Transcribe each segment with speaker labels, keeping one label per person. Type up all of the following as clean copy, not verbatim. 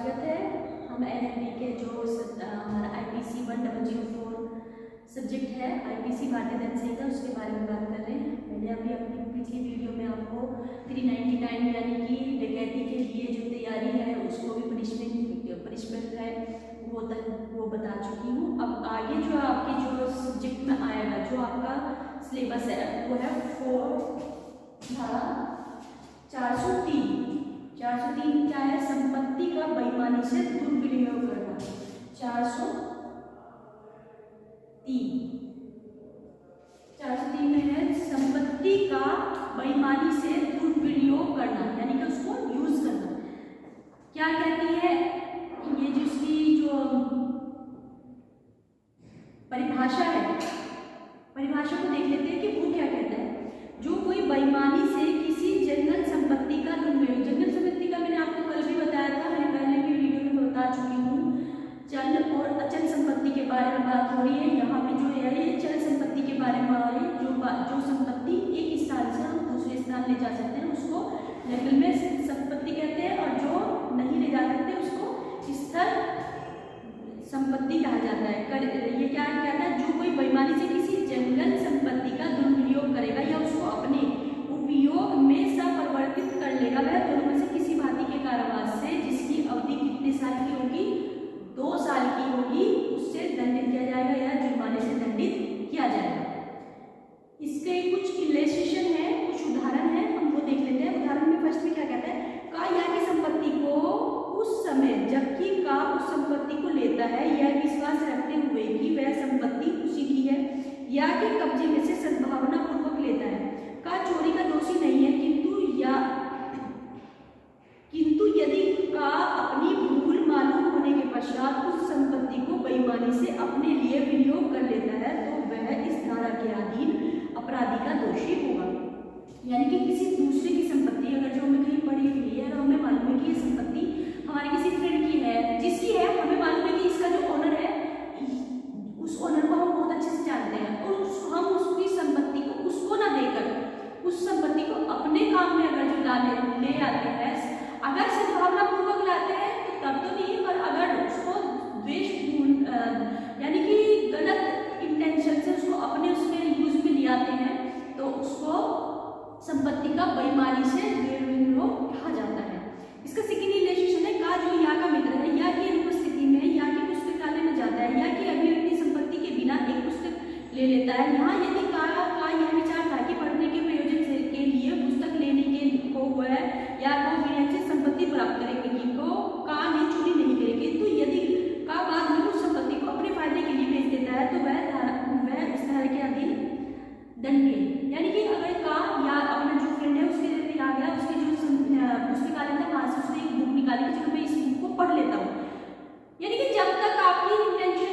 Speaker 1: स्वागत है। हम एनएलडी के जो हमारा IPC 1004 सब्जेक्ट है, IPC भारतीय दंड संहिता, उसके बारे में बात कर रहे हैं। मैंने अभी अपनी पिछली वीडियो में आपको 399 यानी कि डकैती के लिए जो तैयारी है उसको भी पनिशमेंट है वो बता चुकी हूँ। अब आगे जो आपके जो सब्जेक्ट में आएगा, जो आपका सिलेबस है वो है 403 क्या है? संपत्ति का बेईमानी से दुर्विनियोग करना। 403 में है संपत्ति का बेईमानी से दुर्विनियोग करना, यानी कि उसको यूज करना। क्या कहती है ये जिसकी जो परिभाषा है, परिभाषा को देख लेते हैं कि वो क्या कहता है। जो कोई बेईमानी से किसी जंगल संपत्ति का दुर्विनियोग, जंगल संपत्ति का मैंने आपको कल भी बताया था, मैंने पहले की वीडियो में बता चुकी हूँ। चल और अचल संपत्ति के बारे में बात हो रही है। यहाँ पे जो है ये चल संपत्ति के बारे में हो रही है। जो संपत्ति एक स्थान से हम दूसरे स्थान ले जा सकते हैं उसको जंगल में संपत्ति कहते हैं, और जो नहीं ले जा सकते उसको स्थिर संपत्ति कहा जाता है। ये क्या कहता है? जो कोई बेईमानी से किसी जंगल संपत्ति का दुर्विनियोग करेगा या उसको अपने उपयोग में संपरिवर्तित कर लेगा, वह दोनों में से किसी भांति के कारावास से, जिसकी अवधि कितने साल की होगी? 2 साल की होगी, उससे दंडित किया जाएगा या जुर्माने से दंडित किया जाएगा। इसके कुछ इलस्ट्रेशन है, कुछ उदाहरण है, हम वो देख लेते हैं। उदाहरण में फर्स्ट में क्या कहता है? का या की संपत्ति को उस समय जबकि का उस संपत्ति को लेता है यह विश्वास रखते हुए कि वह संपत्ति उसी की है, या के कब्जे में से सद्भावना पूर्वक लेता है। का चोरी का दोषी नहीं है, किंतु यदि का अपनी भूल मालूम होने के पश्चात उस संपत्ति को बेईमानी से अपने लिए विनियोग कर लेता है तो वह इस धारा के अधीन अपराधी का दोषी होगा। यानी कि किसी दूसरे की संपत्ति अगर जो हमें कहीं पड़ी हुई है और हमें मालूम है कि ये संपत्ति हमारे किसी फ्रेंड की है, जिसकी है, हमें मालूम है कि इसका जो ओनर है उस ओनर को हम बहुत अच्छे से जानते हैं, और हम उसकी संपत्ति को उसको ना देकर उस संपत्ति को अपने काम में अगर जो ले आते हैं, अगर सद्भावना पूर्वक लाते हैं तो तब तो नहीं, पर अगर उसको द्वेष यानी कि गलत इंटेंशन से उसको अपने उसमें यूज में ले आते हैं तो उसको संपत्ति का बेईमानी से दुर्विनियोग कहा जाता है। इसका सेकंड रिलेशन है का जो या का मित्र है, या की अनुपस्थिति में या की पुस्तकालय में जाता है, या की अभिव्यक्ति संपत्ति के बिना एक पुस्तक ले लेता है। यहाँ यदि का यह विचार था कि पढ़ने के प्रयोजन के लिए पुस्तक लेने के को हुआ है या को विनय से संपत्ति प्राप्त करेगी, को का ने चोरी नहीं करेगी, तो यदि का बाद में उस संपत्ति को अपने फायदे के लिए बेच देता है तो वह इस धारा के अधीन दंडनीय। यानी कि अगर का या अपना जो फ्रेंड है उसके लिए आ गया, उसके जो पुस्तकालय था वहां से उसने एक बुक निकाली कि चलो मैं इस बुक को पढ़ लेता हूँ, यानी कि जब तक आपकी इंटेंशन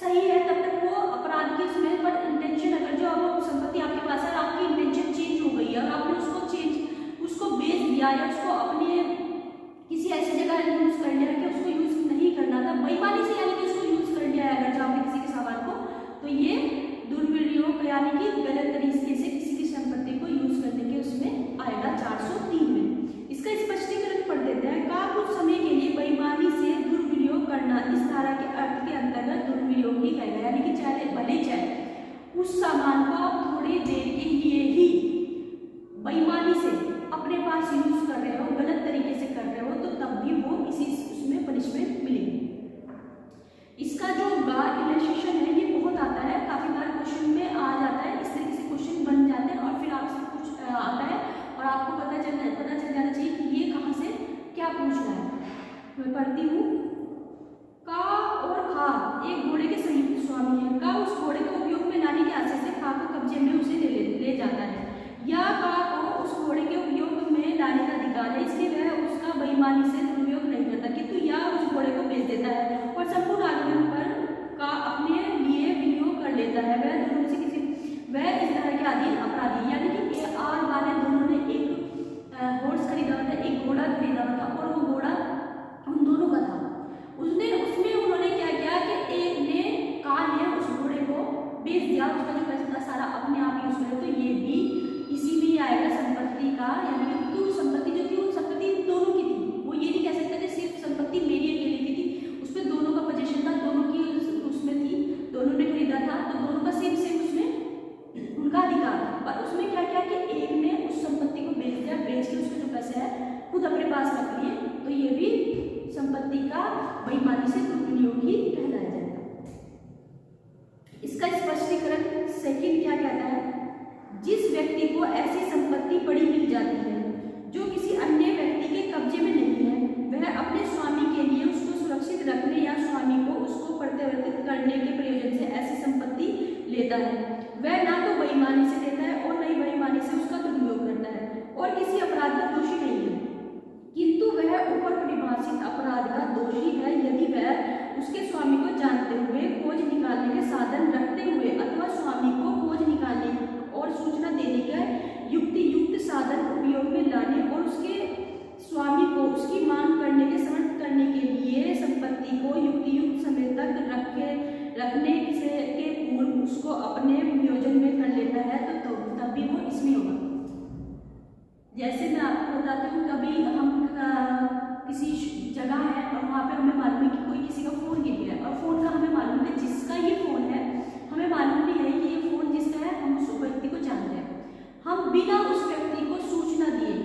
Speaker 1: सही है तब तक वो अपराध की उसमें, पर इंटेंशन अगर जो अब संपत्ति आपके पास है, आपकी इंटेंशन चेंज हो गई है और आपने उसको बेच दिया या उसको अपने किसी ऐसी जगह यूज कर लिया कि उसको यूज नहीं करना था, बेईमानी से यानी कि उसको यूज कर लिया है अगर जो आपने किसी के सामान को, तो ये दुर्विनियोग यानी कि गलत तरीके से किसी की संपत्ति को यूज करने के उसमें आएगा 403 में। इसका स्पष्टीकरण पढ़ देते हैं। का कुछ समय के लिए बेईमानी से दुर्विनियोग करना इस धारा के अर्थ के अंतर्गत दुर्विनियोग ही कहेगा, यानी कि चाहे भले चाहे उस सामान को आप थोड़ी देर के लिए ही बेईमानी से अपने पास यूज कर रहे हो, गलत तरीके से कर रहे हो, तो तब भी वो इसी उसमें पनिशमेंट मिलेगी। इसका जो इलस्ट्रेशन है ये बहुत आता है, काफी बार क्वेश्चन में आ जाता है, इस तरीके से क्वेश्चन बन जाते हैं और फिर आपसे कुछ आता है और आपको पता चल जाना चाहिए कि ये कहाँ से क्या पूछ रहा है। मैं पढ़ती हूँ। का और खा एक घोड़े के संयुक्त स्वामी है। का उस घोड़े के उपयोग में लाने के आशय से खा को कब्जे में उसे ले जाता है, या का को उस घोड़े के उपयोग में लाने का अधिकार है, इसलिए वह उसका बेईमानी से दुरुपयोग नहीं करता, किंतु या उस घोड़े को बेच देता है और संपूर्ण आगमन पर का अपने लिए विनियोग कर लेता है, वह दोनों से किसी वह इस तरह के अधीन अपराधी। यानी कि ए और बा ने दोनों ने एक हॉर्स खरीदा था, एक घोड़ा खरीदा था, और वो घोड़ा उन दोनों का था। उसमें उन्होंने क्या किया कि एक ने का ने उस घोड़े को बेच दिया, उसका जो पैसा था सारा अपने आप यूज करे, तो ये भी इसी में आएगा संपत्ति का, यानी कि संपत्ति जो थी वो संपत्ति दोनों की थी, वो ये नहीं संपत्ति का बेईमानी से दुरुपयोग ही कहलाया जाएगा। इसका स्पष्टीकरण सेकंड क्या कहता है, जिस व्यक्ति को ऐसी संपत्ति पड़ी मिल जाती है जो किसी अन्य व्यक्ति के कब्जे में नहीं है, वह अपने स्वामी के लिए उसको सुरक्षित रखने या स्वामी को उसको प्रत्यावर्तित करने के प्रयोजन से ऐसी संपत्ति लेता है। वह ना तो बेईमानी से लेता है और न ही बेईमानी से उसका दुरुपयोग करता है और किसी अपराध का दोषी नहीं है, किंतु वह ऊपर परिभाषित अपराध का दोषी है यदि वह उसके स्वामी को जानते हुए खोज निकालने के साधन रखते हुए अथवा स्वामी को खोज निकालने और सूचना देने के युक्त साधन उपयोग में लाने और उसके स्वामी को उसकी मांग करने के समर्थ करने के लिए संपत्ति को युक्त समय तक रखने के पूर्व उसको अपने नियोजन में कर लेता है तो तब भी वो इसमें होगा। जैसे मैं आपको बताती हूँ, कभी हम किसी जगह है और वहाँ पे हमें मालूम है कि कोई किसी का फ़ोन गिर गया है और फ़ोन का हमें मालूम है जिसका ये फ़ोन है, हमें मालूम नहीं है कि ये फ़ोन जिसका है, हम उस व्यक्ति को जानते हैं। हम बिना उस व्यक्ति को सूचना दिए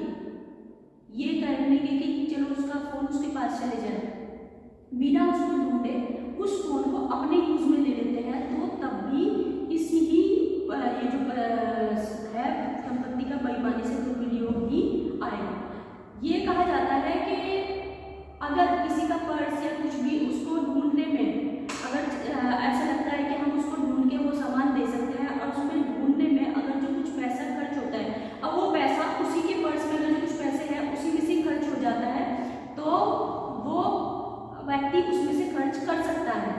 Speaker 1: ये करने के कि चलो उसका फ़ोन उसके पास चले जाए, बिना उसको ढूंढे उस फ़ोन को अपने यूज में ले लेते हैं, तो तब भी इसी ही ये जो है संपत्ति का बेईमानी से दुरुपयोग ही आएगा। ये कहा जाता है कि अगर किसी का पर्स या कुछ भी उसको ढूंढने में अगर ऐसा लगता है कि हम उसको ढूंढ के वो सामान दे सकते हैं और उसमें ढूंढने में अगर जो कुछ पैसा खर्च होता है, अब वो पैसा उसी के पर्स में अगर जो कुछ पैसे हैं उसी में से खर्च हो जाता है, तो वो व्यक्ति उसमें से खर्च कर सकता है।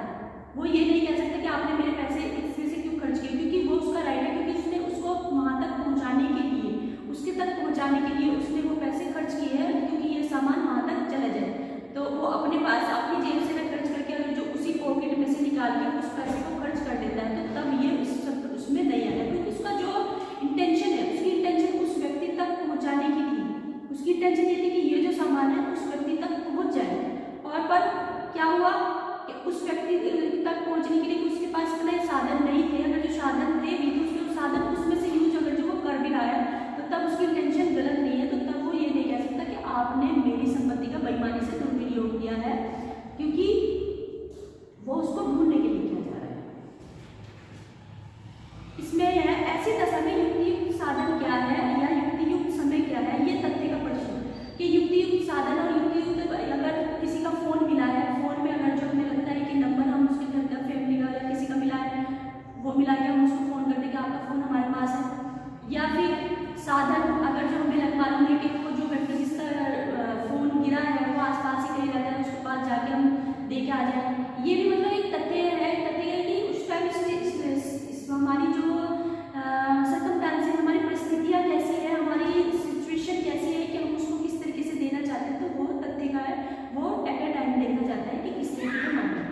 Speaker 1: वो ये नहीं कह सकता कि आपने मेरे पैसे इसमें से क्यों खर्च किए, क्योंकि वो उसका राइट है, क्योंकि उसने उसको वहाँ तक पहुँचाने के लिए उसके तक पहुँचाने के लिए उसने वो पैसे खर्च किए हैं, क्योंकि ये सामान वहाँ तक चला जाए, तो वो अपने पास अपनी जेब से खर्च करके अगर जो उसी पॉकेट में से निकाल के उस पैसे को खर्च कर देता है, तो तब ये उसमें नहीं आएगा, क्योंकि उसका जो इंटेंशन है, उसकी इंटेंशन उस व्यक्ति तक पहुँचाने के लिए, उसकी इंटेंशन ये थी कि ये जो सामान है उस व्यक्ति तक पहुँच जाए। और पर क्या हुआ कि उस व्यक्ति तक पहुँचने के लिए उसके पास इतने साधन नहीं थे, अगर जो साधन थे भी तो उसके साधन उसमें से यूज अगर जो वो कर भी रहा है, तो तब उसकी इंटेंशन गलत नहीं है, तो तब वो ये नहीं कह सकता कि आपने मेरी संपत्ति का बेईमानी से दुरुपयोग किया है, क्योंकि वो उसको ढूंढने के लिए किया जा रहा है। इसमें है ऐसी दशा में युक्तियुक्त साधन क्या है या युक्तियुक्त समय क्या है, ये तथ्य का प्रश्न कि युक्तियुक्त साधन और युक्तियुक्त अगर किसी का फोन मिला है, फोन में अगर जो हमें लगता है कि नंबर हम उसके घर का फैमिली का या किसी का मिला है, वो मिला के हम उसको फोन करते कि आपका फोन हमारे पास है, या फिर साधन अगर जो हमें मालूम है कि वो जो व्यक्ति जिसका फोन गिरा है वो आसपास ही कहीं रहता है, उसके पास जाके हम दे के आ जाए, ये भी मतलब एक तथ्य है कि उस टाइम हमारी जो सर्कमस्टेंसेस, हमारी परिस्थितियाँ कैसी है, हमारी सिचुएशन कैसी है कि हम उसको किस तरीके से देना चाहते हैं, तो वो तथ्य का है, वो एट ए टाइम देखा जाता है कि किस तरीके से मानना है।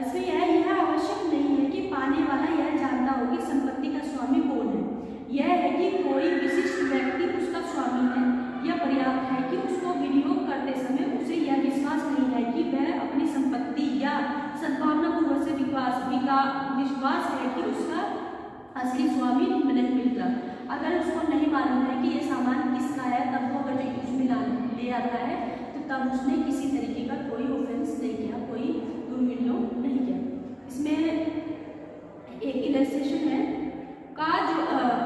Speaker 1: इसमें यह आवश्यक नहीं है कि पाने वाला यह जानता हो कि संपत्ति का स्वामी कौन है, यह है कि कोई विशिष्ट व्यक्ति उसका स्वामी है। यह पर्याप्त है कि उसको विनियोग करते समय उसे यह विश्वास नहीं है कि वह अपनी संपत्ति या सद्भावना पूर्वक से विश्वास है कि उसका असली स्वामी नहीं मिलता। अगर उसको नहीं मालूम है कि ये सामान किसका है, तब वो अगर जो उसमें ले आता है, तो तब उसने किसी तरीके का कोई ऑफेंस नहीं किया, कोई दुर्विनियोग नहीं किया। इसमें एक इलस्ट्रेशन है का जो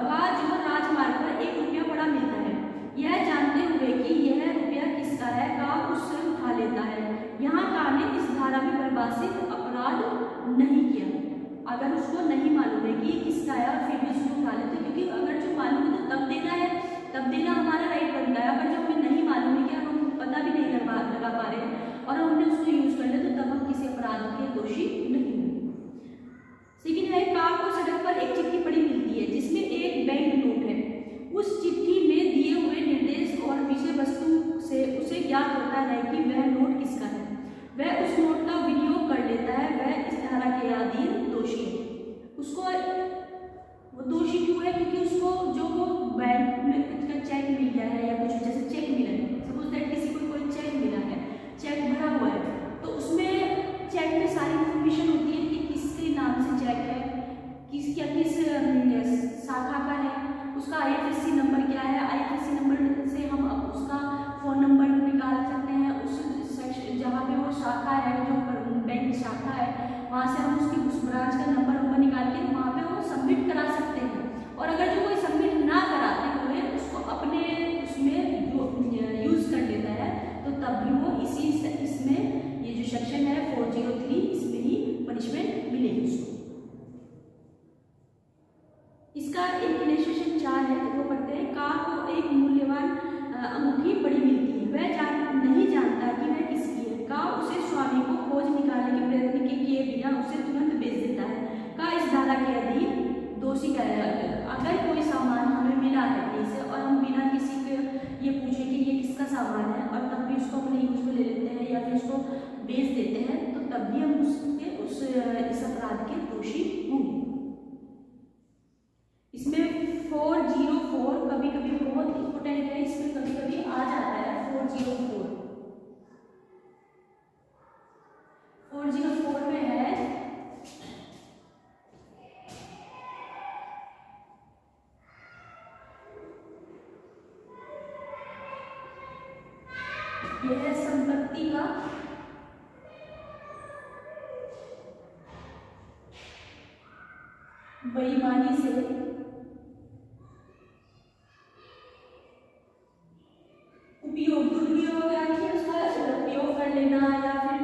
Speaker 1: राजमार्ग पर 1 रुपया बड़ा मिलता है, यह जानते हुए कि यह रुपया किसका है का उससे उठा लेता है। यहाँ का ने इस धारा में परिभाषित अपराध नहीं किया। अगर उसको नहीं मालूम है कि किसका है और फिर भी उसको उठा लेते, क्योंकि अगर जो मालूम है तो तब देना है, तब देना हमारा राइट बनता है। अगर जो हमें नहीं मालूम है कि हम पता भी नहीं लगा पा रहे हैं और हमने उसको यूज कर लिया, तो तब हम किसी अपराध के दोषी नहीं होंगे। लेकिन है कार को सड़क पर एक चिट्ठी पड़ी मिलती है जिसमें एक बैंक नोट है। उस चिट्ठी में दिए हुए निर्देश और विषय वस्तु से उसे ज्ञात होता है कि वह नोट किसका है। वह उस नोट का विनियोग कर लेता है, वह इस धारा के अधीन दोषी है। उसको वो दोषी क्यों है? क्योंकि उसको जो वो बैंक में का चेक मिल गया है या कुछ जैसे चेक मिला है, सपोज दैट किसी को कोई चेक मिला है, चेक भरा हुआ है, तो उसमें चेक में सारी इंफॉर्मेशन होती है कि किसके नाम से चेक है, किस शाखा का है, उसका IFSC नंबर क्या है, IFSC नंबर से हम अब उसका फ़ोन नंबर निकाल सकते हैं, उस बेच देते हैं तो तब भी हम इस अपराध के दोषी होंगे। इसमें 404 कभी कभी बहुत इंपोर्टेंट है, इसमें कभी कभी आ जाता है 404 में है यह है संपत्ति का बेईमानी से दुरुपयोग या कि उसका उपयोग कर लेना या फिर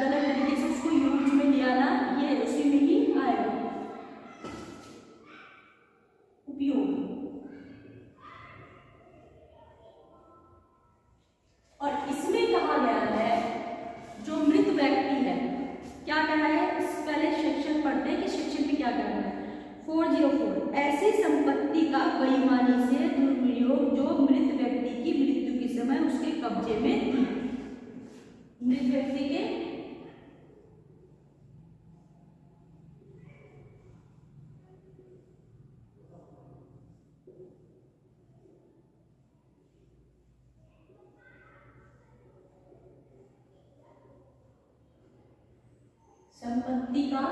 Speaker 1: गलत तरीके से उसको यूज में ले आना, ये उसी में ही आएगा उपयोग। और इसमें कहा गया है जो मृत व्यक्ति है, क्या कहा है, पहले सेक्शन पढ़ते हैं कि सेक्शन में क्या कहा है। 404 ऐसी संपत्ति का बेईमानी से दुरुपयोग जो मृत व्यक्ति की मृत्यु के समय उसके कब्जे में थी। मृत व्यक्ति के संपत्ति का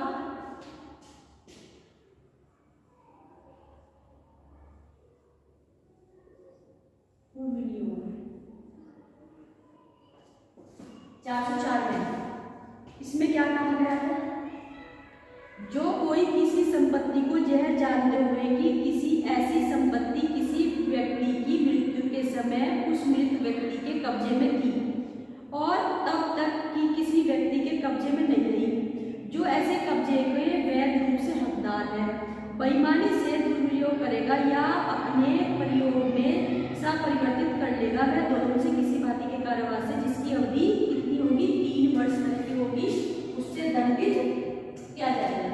Speaker 1: दुरुपयोग 404 में इसमें क्या कहा गया है, जो कोई किसी संपत्ति को यह जानते हुए कि किसी ऐसी संपत्ति किसी व्यक्ति की मृत्यु के समय उस मृत व्यक्ति के कब्जे में थी और तब तक कि किसी व्यक्ति के कब्जे में नहीं रही, जो ऐसे कब्जे के वैध रूप से हकदार है, बेईमानी से दुरुपयोग करेगा या अपने प्रयोग में परिवर्तित कर लेगा, वह दोनों से किसी भांति के कारोबार से जिसकी अवधि कितनी होगी, 3 वर्ष तक की होगी, उससे दंडित किया जाएगा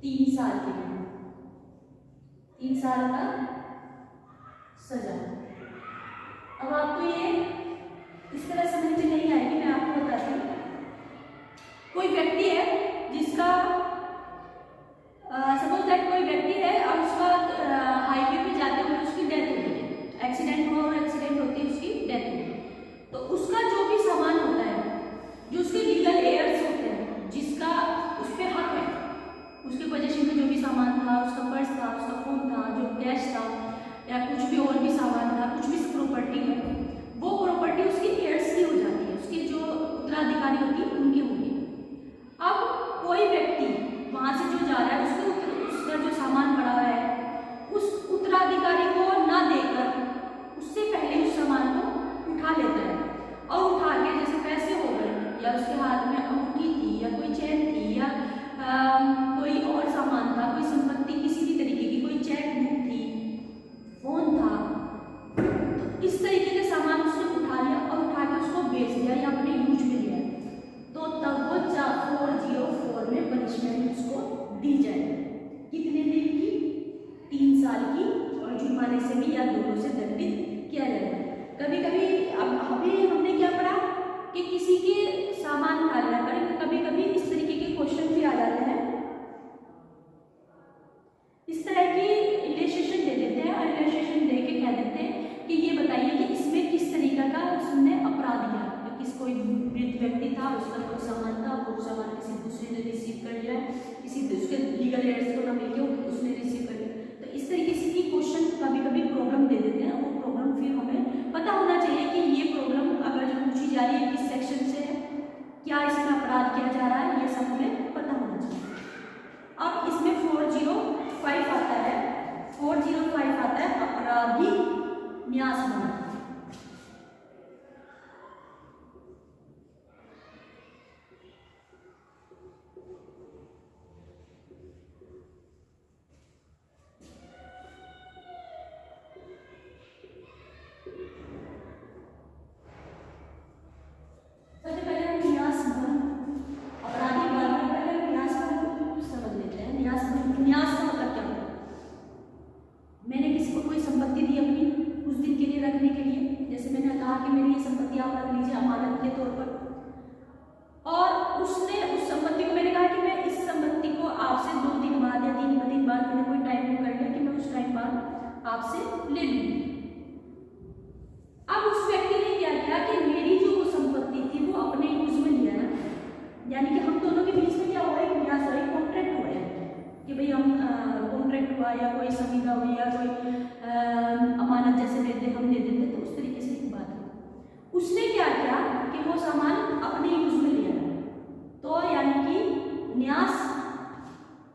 Speaker 1: 3 साल के लिए, 3 साल का सजा। अब आपको ये इस तरह समझ में नहीं आएगी, मैं आपको बताती हूँ। कोई व्यक्ति है जिसका सपोज दैट कोई व्यक्ति है और उसका हाईवे पे जाते हुए उसकी डेथ हो गई, एक्सीडेंट हुआ और एक्सीडेंट होती है उसकी डेथ हो गई, तो उसका जो भी सामान होता है, जो उसके लीगल एयर्स होते हैं, जिसका उस पर हक है, उसके पोजीशन में जो भी सामान था, उसका पर्स था, उसका फोन था, जो कैश था या कुछ भी और भी सामान था, कुछ भी प्रॉपर्टी है, वो प्रॉपर्टी उसकी एयर्स की हो जाती है, उसके जो उत्तराधिकारी होती है उनकी होगी। अब कोई व्यक्ति वहां से जो जा रहा है उसका जो सामान पड़ा है उस उत्तराधिकारी को ना देकर उससे पहले उस सामान को उठा लेता है और उठा के जैसे पैसे हो गए या उसके हाथ में अंगूठी थी या कोई चैन थी या कोई और सामान था, कोई संपत्ति किसी भी तरीके की, कोई चेक बुक थी, फोन था, तो इस तरीके के सामान उसने उठा लिया और उठा के उसको बेच दिया या अपने यूज में लिया, तो तब वो 404 में पनिशमेंट उसको दी जाएगी। कितने दिन की? 3 साल की, और जुर्माने से भी या दोनों से दंडित किया जाएगा। कभी कभी अब अभी हमने क्या पढ़ा कि किसी के सामान उठा लिया, कभी कभी इस तरीके के क्वेश्चन भी आ जाते हैं, इस तरह की इलस्ट्रेशन दे देते हैं और इलस्ट्रेशन दे के कह देते हैं कि ये बताइए कि इसमें किस तरीके का उसने अपराध किया, किस कोई मृत व्यक्ति था, उसका कोई सामान था, वो सामान किसी दूसरे ने रिसीव कर लिया, किसी दूसरे लीगल एयर्स को ना मिलके उसने रिसीव कर लिया, तो इस तरीके से की क्वेश्चन कभी कभी प्रॉब्लम दे देते हैं, वो प्रॉब्लम संपत्ति आप रख लीजिए अमानत के तौर पर, और उसने उस संपत्ति को, मैंने कहा कि मैं इस संपत्ति को आपसे 2 दिन बाद या 3 दिन बाद मैंने कोई टाइम कर लिया कि मैं उस टाइम बाद आपसे ले लूंगी। अब उस व्यक्ति ने क्या किया कि मेरी जो वो संपत्ति थी वो अपने यूज में लिया ना, यानी कि हम दोनों के बीच में क्या हुआ है, न्यास हुआ है, कॉन्ट्रैक्ट हुआ है कि भाई हम कॉन्ट्रैक्ट हुआ या कोई संविदा हुई या कोई अमानत जैसे देते हम दे देते, तो उस तरीके से एक बात है। उसने क्या किया कि वो सामान अपने यूज में लिया, तो यानी कि न्यास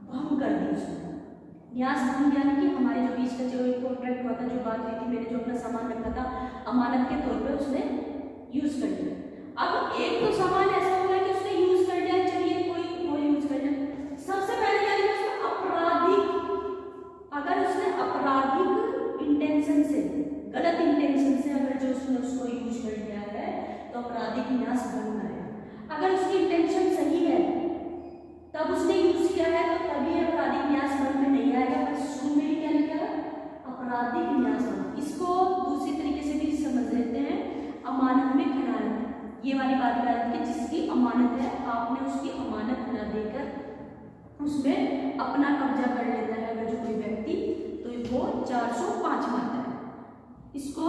Speaker 1: भंग कर दी उसने। न्यास भंग यानी कि हमारे जो बीच का जो कॉन्ट्रैक्ट हुआ था, जो बात हुई थी, मैंने जो अपना सामान रखा था अमानत के तौर पे उसने यूज कर लिया। अब एक तो सामान ऐसा होगा कि उसने यूज कर लिया, चलिए कोई वो यूज कर लिया। सबसे पहले यानी उसने आपराधिक, अगर उसने आपराधिक इंटेंशन से, गलत इंटेंशन से अगर जो उसने उसको यूज कर लिया है तो आपराधिक न्यास भंग आएगा। अगर उसकी इंटेंशन सही है तब उसने यूज किया है तो तभी आपराधिक न्यास भंग में नहीं आएगा, पर शुरू में ही क्या लिखा आपराधिक न्यास भंग। इसको दूसरी तरीके से भी समझ लेते हैं, अमानत में खयानत, ये वाली बात कर रहे थे, जिसकी अमानत है आपने उसकी अमानत न देकर उसमें अपना कब्जा कर लेता है अगर जो कोई व्यक्ति, तो वो 405 मानता है। इसको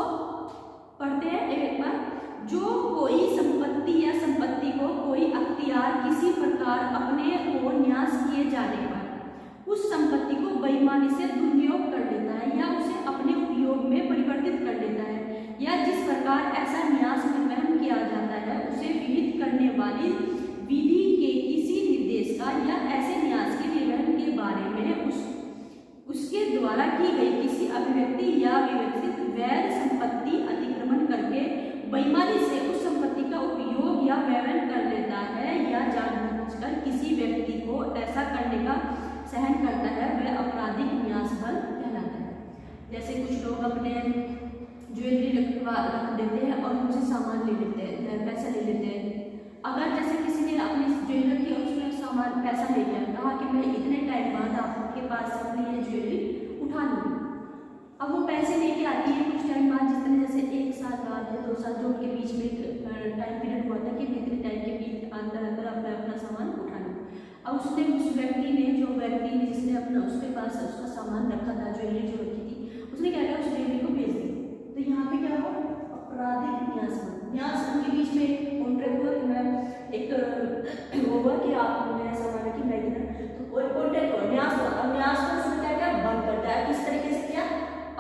Speaker 1: पढ़ते हैं एक बार। जो कोई संपत्ति या संपत्ति को कोई अख्तियार किसी प्रकार अपने ओर न्यास किए जाने पर उस संपत्ति को बेईमानी से दुरुपयोग कर लेता है या उसे अपने उपयोग में परिवर्तित कर लेता है, या जिस प्रकार ऐसा न्यास निर्वहन किया जाता है उसे विहित करने वाली विधि के किसी निर्देश का या ऐसे न्यास के निर्वहन के बारे में उसके द्वारा की गई किसी अभिव्यक्ति या विवक्षित वैध संपत्ति अतिक्रमण करके बेईमानी से उस संपत्ति का उपयोग या व्यवहार कर लेता है या जानबूझकर किसी व्यक्ति को ऐसा करने का सहन करता है, वह आपराधिक न्यास भंग कहलाता है। जैसे कुछ लोग अपने ज्वेलरी रख देते हैं और उनसे सामान ले लेते हैं, पैसा ले लेते हैं। अगर जैसे किसी ने अपनी ज्वेलरी रखी और उसने सामान पैसा ले लिया, कहा कि मैं इतने टाइम बाद आपके पास से अपनी ये ज्वेलरी उठा लूँगी। अब वो पैसे लेके आती है कुछ टाइम बाद, जितने जैसे 1 साल बाद या 2 साल जो उनके बीच में टाइम पीरियड हुआ था कि इतने टाइम के बीच अंदर अपना सामान उठा लूँ। अब उसने उस व्यक्ति ने जिसने अपना उसके पास उसका सामान रखा था, ज्वेलरी जो रखी थी, उसने क्या किया, उस ज्वेलरी को बेच दिया। तो यहाँ पे क्या हुआ, आपराधिक न्यास के बीच में एक कॉन्ट्रैक्ट हुआ कि मैं एक होगा कि आप मेरा सामान की मैं तो कोई कॉन्ट्रैक्ट हो न्यास हुआ। अब न्यास का उसने क्या भंग करता है, किस तरीके से किया,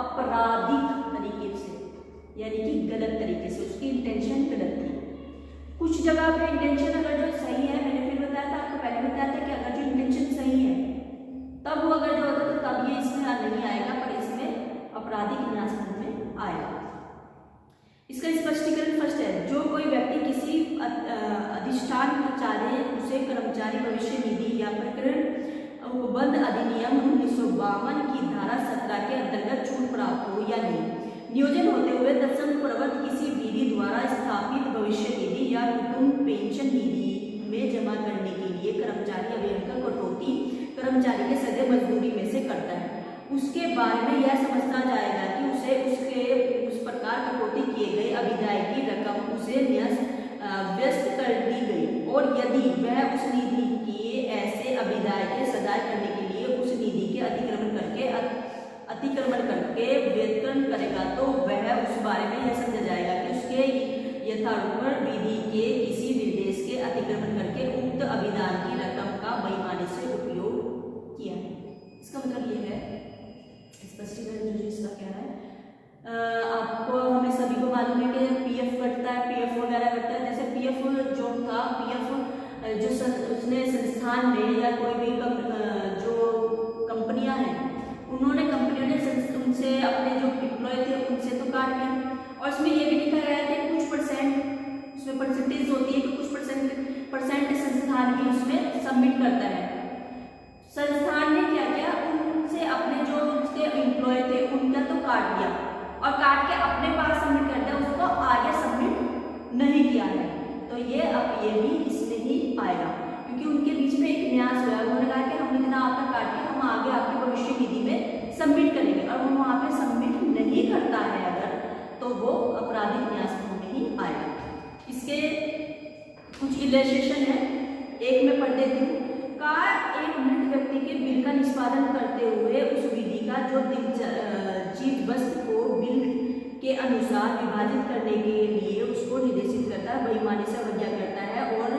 Speaker 1: आपराधिक तरीके से, यानी कि गलत तरीके से, उसकी इंटेंशन गलत थी। कुछ जगह पे इंटेंशन अगर जो सही है, मैंने फिर बताया था आपको, पहले बताया था कि अगर जो इंटेंशन सही है तब वो अगर जो होता तो तब ये इसमें नहीं आएगा, पर इसमें आपराधिक न्यास में आएगा। इसका स्पष्टीकरण फर्स्ट है, जो कोई व्यक्ति किसी अधिष्ठान को चाहे उसे कर्मचारी भविष्य निधि या प्रकरण उपबंध अधिनियम 1952 की धारा 17 के अंतर्गत छूट प्राप्त हो या नहीं, नियोजन होते हुए तत्संपर्वत किसी विधि द्वारा स्थापित भविष्य निधि या कुटुंब पेंशन निधि में जमा करने के लिए कर्मचारी अभियंता कटौती कर्मचारी के सदैव मजदूरी में से करता है, उसके बारे में यह समझता जाएगा कि उसे उस प्रकार कटौती किए गए अभिदाय की रकम उसे व्यस्त कर दी गई, और यदि वह उस निधि के ऐसे अभिदाय के सदाय करने के लिए उस निधि के अतिक्रमण करके वेतन करेगा तो वह उस बारे में यह समझा जाएगा कि उसके यथारूप विधि के किसी निर्देश के अतिक्रमण करके उक्त अभिदान की रकम का बेईमानी से उपयोग किया है। इसका मतलब ये है, स्पष्टीकरण जो इसका क्या है, आपको हमें सभी को मालूम है कि पीएफ कटता है, पीएफ वगैरह कटता है। जैसे पीएफ जो था, पीएफ जो उसने संस्थान में या कोई भी जो कंपनियां हैं, उन्होंने कंपनियों ने उनसे अपने जो एम्प्लॉय थे उनसे तो काट लिया, और उसमें ये भी लिखा गया है कि कुछ परसेंट उसमें परसेंटेज होती है कि कुछ परसेंट संस्थान भी उसमें सबमिट करता है। संस्थान ने क्या किया, उनसे अपने जो उसके एम्प्लॉय थे उनका तो काट दिया और काट के अपने पास सबमिट कर दिया, उसको आगे सबमिट नहीं किया है, तो ये अब ये भी इसमें ही आएगा, क्योंकि उनके बीच में एक न्यास हुआ। उन्होंने कहा कि हम इतना आपका काट के हम आगे आपके भविष्य निधि में सबमिट करेंगे, और वो वहाँ पे सबमिट नहीं करता है अगर, तो वो आपराधिक न्यास में ही आएगा। विजुअलाइजेशन है, एक में पढ़ देती हूँ। का एक मृत व्यक्ति के बिल का निष्पादन करते हुए उस विधि का जो चीज वस्तु को बिल के अनुसार विभाजित करने के लिए उसको निर्देशित करता है, बेईमानी से अवज्ञा करता है और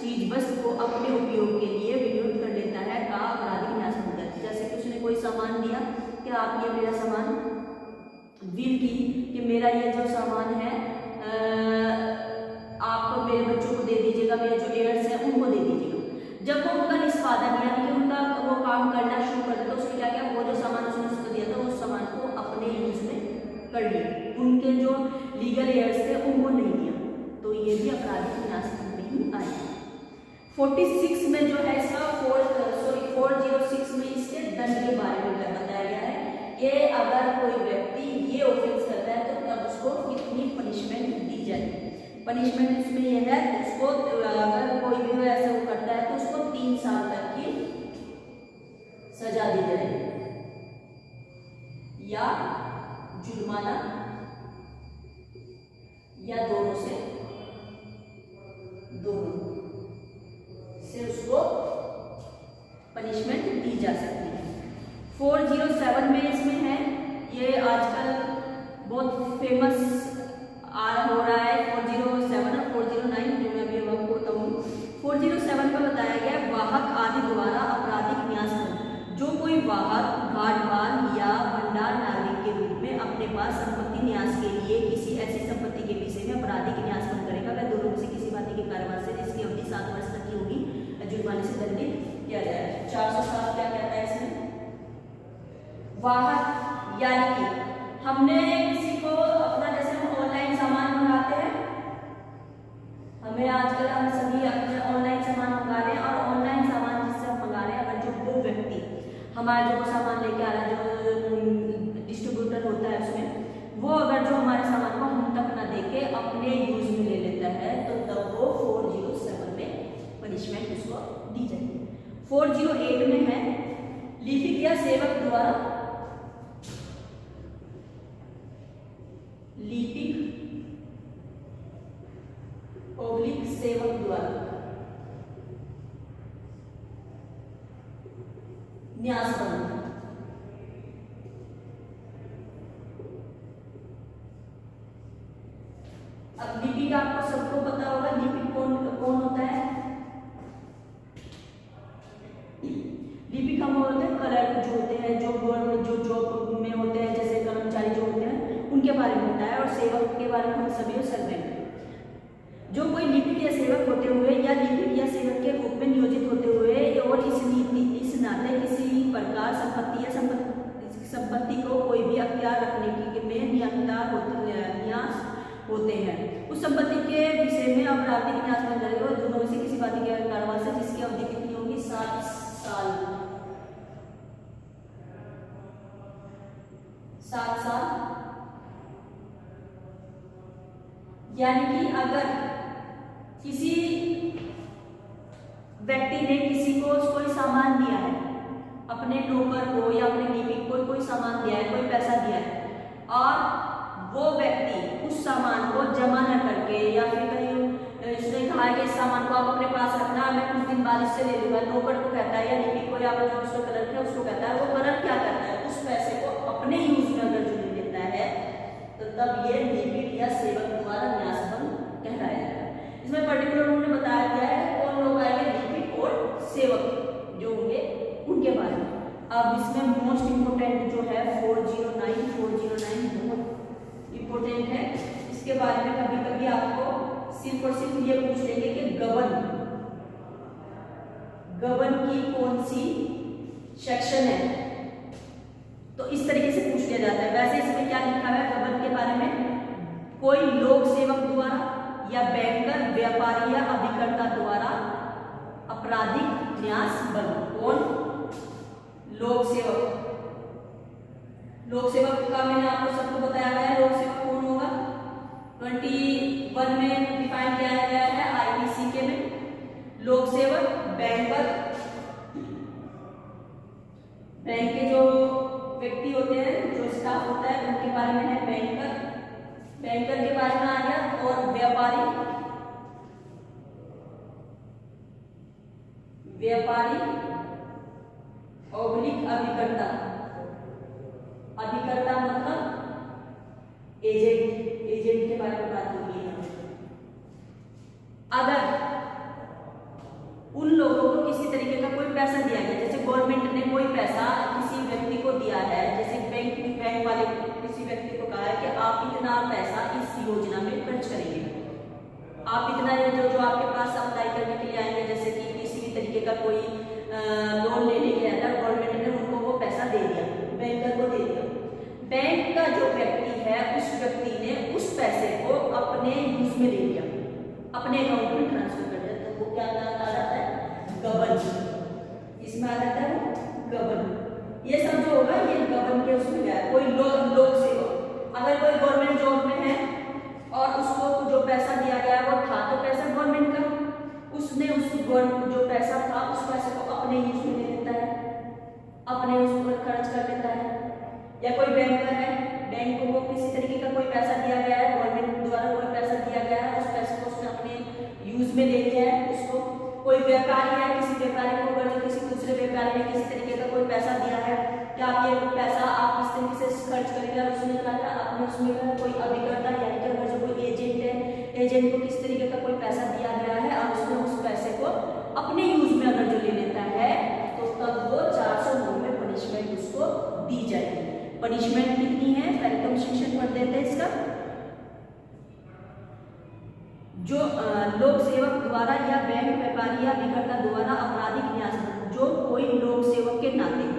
Speaker 1: चीज वस्तु को अपने उपयोग के लिए विनियोग कर लेता है का आपराधिक न्यास बनता है। जैसे कि उसने कोई सामान दिया कि आप ये मेरा सामान विल की कि मेरा ये जो सामान है आप मेरे बच्चों को दे दीजिएगा, मेरे जो एयर्स हैं उनको दे दीजिएगा। जब वो उनका निष्पादन यानी कि उनका वो काम करना शुरू कर देता, उसने क्या किया, वो जो सामान उसने उसको दिया था उस सामान को अपने यूज में कर लिया, उनके जो लीगल एयर्स थे उनको नहीं दिया, तो ये भी आपराधिक न्यास में ही आएगा। 46 में जो है इसका 406 में इसके दंड के बारे में बताया गया है कि अगर कोई व्यक्ति ये ऑफेंस करता है तो तब उसको कितनी पनिशमेंट दी जाए। पनिशमेंट इसमें यह है उसको अगर कोई भी ऐसा वो करता है तो उसको 3 साल तक की सजा दी जाएगी या जुर्माना या दोनों से उसको पनिशमेंट दी जा सकती है। 407 में इसमें है, ये आजकल बहुत फेमस हो रहा है 407 और 409 जो मैं अभी आपको बताऊँ। 407 में बताया गया वाहक आदि द्वारा आपराधिक न्यास पर जो कोई वाहक घाटपाल या भंडार नागरिक के रूप में अपने पास संपत्ति न्यास के लिए किसी ऐसी संपत्ति के विषय में आपराधिक न्यास बन करेगा वह दोनों में से किसी बात के कारोबार से जिसकी अवधि 7 वर्ष तक की होगी जुर्माने से दंडित किया जाएगा। 407 क्या कहता है इसमें, वाहक यानी कि हमने किसी को अपना जैसे हम ऑनलाइन सामान मंगाते हैं, हमें आजकल हम सभी अपने ऑनलाइन सामान मंगा रहे हैं और ऑनलाइन सामान जिससे हम मंगा रहे हैं अगर जो वो व्यक्ति हमारा जो सामान लेके आ रहा है जो डिस्ट्रीब्यूटर होता है उसमें वो अगर जो हमारे सामान को हम तक ना देके अपने यूज में ले लेता है तो तब वो 407 में पनिशमेंट उसको दी जाएगी। 408 में है लिपिक या सेवक द्वारा सेवक द्वारा न्यास बनना। अब लिपिक आपको सबको पता होगा लिपिक कौन होता है। लिपिक हम बोलते हैं क्लर्क जो होते हैं जो गवर्नमेंट जो जॉब में होते हैं जैसे कर्मचारी जो होते हैं उनके बारे में होता है, और सेवक के बारे में हम सभी सर्वेंट जो कोई लिपिक या सेवक होते हुए या लिपिक या सेवक के रूप में नियोजित होते हुए और इस नाते किसी प्रकार संपत्ति या संपत्ति को कोई भी अख्तियार रखने की में न्यास होते हैं उस संपत्ति के विषय में आपराधिक न्यास बन जाएगा और दोनों में से किसी बात के कारोबार से जिसकी अवधि कितनी होगी 7 साल। 7 साल यानी कि अगर किसी व्यक्ति ने किसी को कोई सामान दिया है, अपने नौकर को या अपने लिपिक को कोई सामान दिया है, कोई पैसा दिया है और वो व्यक्ति उस सामान को जमा न करके या फिर कहीं उसने कहा है कि इस सामान को आप अपने पास रखना, मैं कुछ दिन बाद इससे ले लूंगा, नौकर को कहता है या लिपिक को या जो उसको कलर है उसको कहता है, वो कलर क्या करता है उस पैसे को अपने यूज में अगर जो ले लेता है तो तब ये लिपिक या सेवक द्वारा न्यासबन कहलाया जाएगा। इसमें पर्टिकुलर उन्होंने बताया गया है कौन लोग आएंगे, लिपिक और सेवक जो होंगे उनके बारे में। अब इसमें मोस्ट इम्पोर्टेंट जो है 409 बहुत इम्पोर्टेंट है, इसके बारे में कभी कभी आपको सिर्फ और सिर्फ ये पूछ लेंगे कि गबन की कौन सी सेक्शन है, तो इस तरीके से पूछ लिया जाता है। वैसे इसमें क्या लिखा है गबन के बारे में, कोई लोक सेवक द्वारा या बैंकर व्यापारी या अभिकर्ता द्वारा आपराधिक न्यास बन। कौन? लोक सेवक। लोक सेवक का मैंने आपको सबको बताया गया है, लोक सेवक कौन होगा 21 में डिफाइन किया गया है आईपीसी के में। लोक सेवक बैंकर, बैंक के जो व्यक्ति होते हैं जो स्टाफ होता है उनके बारे में है बैंकर, बैंकर के बारे में आ गया, और व्यापारी व्यापारी ऑब्लिक अभिकर्ता, अभिकर्ता मतलब एजेंट, एजेंट के बारे में बात होगी। अगर उन लोगों को किसी तरीके का कोई पैसा दिया गया, जैसे गवर्नमेंट ने कोई पैसा किसी व्यक्ति को दिया है, जैसे बैंक वाले किसी व्यक्ति को कहा है कि आप इतना पैसा इस योजना में खर्च करेंगे, आप इतना जो आपके पास अप्लाई करने के लिए आएंगे, जैसे कि किसी भी तरीके का कोई लोन लेने के लिए आया, गवर्नमेंट ने उनको वो पैसा दे दिया, बैंकर को दे दिया। बैंक का जो व्यक्ति है उस व्यक्ति ने उस पैसे को अपने यूज में ले लिया, अपने अकाउंट में ट्रांसफर कर दिया, तो वो क्या आ जाता है, गबन। इसमें आ जाता है वो गबन। ये सब जो होगा ये गबन के उसमें गया। कोई लोक सेवक, अगर कोई गवर्नमेंट जॉब में है और उसको जो पैसा दिया गया वो था तो पैसा गवर्नमेंट का, उसने उस जो पैसा था उस पैसे को अपने यूज में ले लेता है, अपने उस पर खर्च कर लेता है। या कोई बैंकर है, बैंक को किसी तरीके का कोई पैसा दिया गया है, गवर्नमेंट द्वारा कोई पैसा दिया गया है, उस पैसे को उसने अपने यूज में ले लिया है उसको। कोई व्यापारी है, किसी व्यापारी को अगर किसी दूसरे व्यापारी ने किसी तरीके का कोई पैसा दिया है कि आप ये पैसा आप किस तरीके से खर्च करेंगे, और उसने क्या किया अपने उसमें कोई अभिकर्ता यानी कि अगर जो कोई एजेंट है, एजेंट को किस तरीके का कोई पैसा दिया गया है और उसने उस पैसे को अपने यूज में अगर जो ले लेता है तो तब वो 409 में पनिशमेंट उसको दी जाएगी। पनिशमेंट कितनी है, पहले तो सेक्शन पढ़ देते हैं इसका। जो लोक सेवक द्वारा या बैंक व्यापारी या अभिकर्ता द्वारा आपराधिक न्यास, जो कोई लोक सेवक के नाते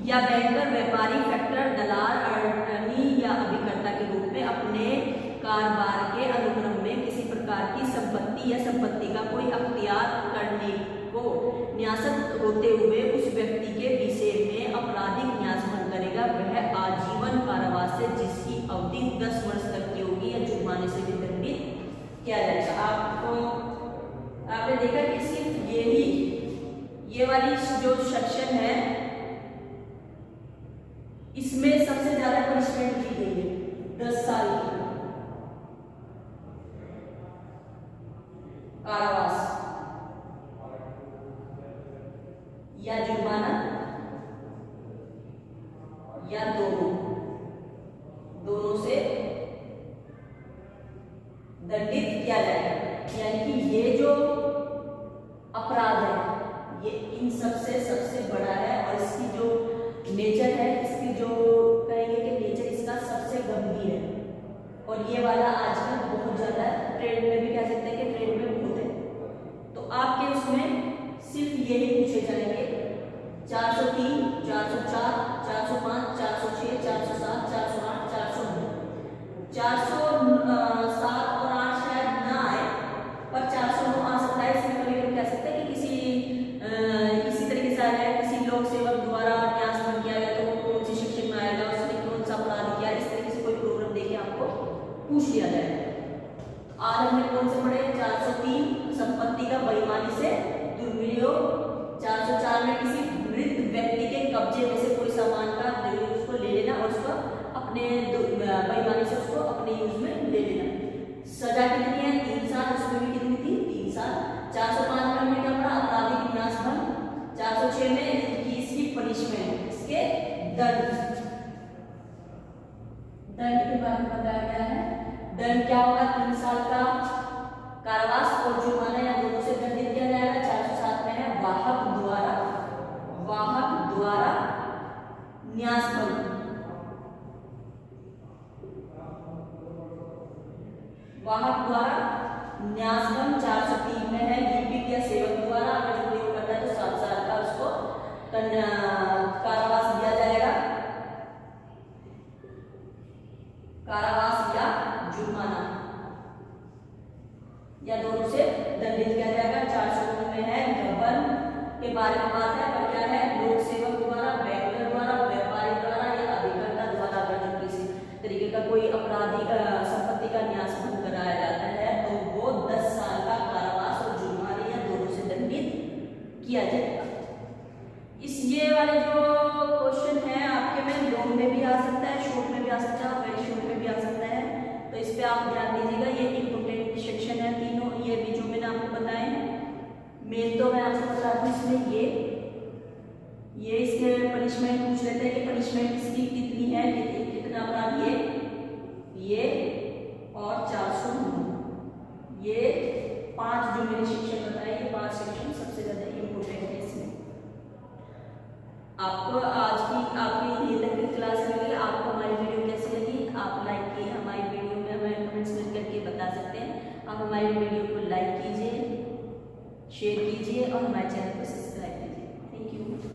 Speaker 1: या बैंकर, व्यापारी, फैक्टर, दलाल, अटर्नी या अभिकर्ता के रूप में अपने कारोबार के अनुक्रम में किसी प्रकार की संपत्ति या संपत्ति का कोई अख्तियार करने को न्यासत होते हुए उस व्यक्ति के विषय में आपराधिक न्यास भंग करेगा, वह आजीवन कारावास से जिसकी अवधि 10 वर्ष तक की होगी या जुर्माने से भी दंडित किया जाएगा। आपने देखा कि सिर्फ ये वाली जो सेक्शन है इसमें सबसे ज्यादा पनिशमेंट दी गई है 10 साल की कारावास या जुर्माना या दोनों से दंडित किया जाएगा। यानी कि ये जो अपराध है ये इन सबसे बड़ा है और इसकी जो नेचर है, इसकी जो कहेंगे कि नेचर इसका सबसे गंभीर है। और ये वाला आजकल बहुत ज्यादा ट्रेंड में भी कह सकते हैं कि ट्रेंड में बहुत है। तो आपके उसमें सिर्फ यही पूछे जाएंगे 403, 404, 405, 406, 407, 408, 409, 407 और 8 शायद ना आए पर 409 आ सकता है। इसमें कभी कभी कह सकते हैं कि किसी तरीके से आ जाए, किसी लोक सेवक द्वारा न्यास भंग किया गया तो कौन सी शिक्षक में आएगा, उसने कौन सा अपराध किया, इस तरीके से कोई प्रोग्राम देके आपको पूछ लिया जाए। आज हमने कौन से पढ़े, 403 संपत्ति का बेईमानी से दुर्विनियोग, 404 में किसी मृत व्यक्ति के कब्जे में से कोई सामान का उसको ले लेना और उसको अपने बेईमानी से उसको अपने यूज में ले लेना। सजा कितनी है, 3 साल, उसमें भी कितनी थी 3 साल। 405 में हमने क्या पढ़ा, आपराधिक न्यास भंग। 406 में इसकी पनिशमेंट, इसके दंड के बारे में बताया गया है। दंड क्या होगा, 3 साल का कारावास और जुर्माना या दोनों से दंडित किया जाएगा। 407 में है वाहक द्वारा न्यास भंग, वाहक द्वारा न्यास भंग। 403 में है लिपिक या सेवक द्वारा अगर जो प्रयोग करता है तो 7 साल का उसको कारावास दिया जाएगा, कारावास या जुर्माना या दोनों से दंडित किया जाएगा। 409 में है गबन के बारे में बात है, पर क्या है, लोक सेवक द्वारा, बैंकर द्वारा, व्यापारी द्वारा या अभिकर्ता द्वारा अगर किसी तरीके का कोई आपराधिक संपत्ति का न्यास भंग कराया जाता है तो वो 10 साल का कारावास और जुर्माने या दोनों से दंडित किया जाएगा। इस ये वाले जो क्वेश्चन है आपके में लॉन्ग में भी आ सकता है, शॉर्ट में भी आ सकता है और वेरी शॉर्ट में भी आ सकता है, तो इस पे आप ध्यान दीजिएगा। ये इंपोर्टेंट सेक्शन है तीनों, ये भी जो मैंने आपको बताए हैं। मेन तो मैं आपको बता दूं इसमें पूछ लेते हैं कि पनिशमेंट इसकी कितनी है, कितना अपराध ये और 409, ये 5 जो मेरे शिक्षक बताए, ये 5 सेक्शन सबसे ज्यादा इम्पोर्टेंट है इसमें। आपको आज की आपकी ये तक की क्लास लगी, आपको हमारी वीडियो कैसी लगी, आप लाइक की हमारी वीडियो में हमें कमेंट्स में करके बता सकते हैं। आप हमारी वीडियो को लाइक कीजिए, शेयर कीजिए और हमारे चैनल को सब्सक्राइब कीजिए। Thank you.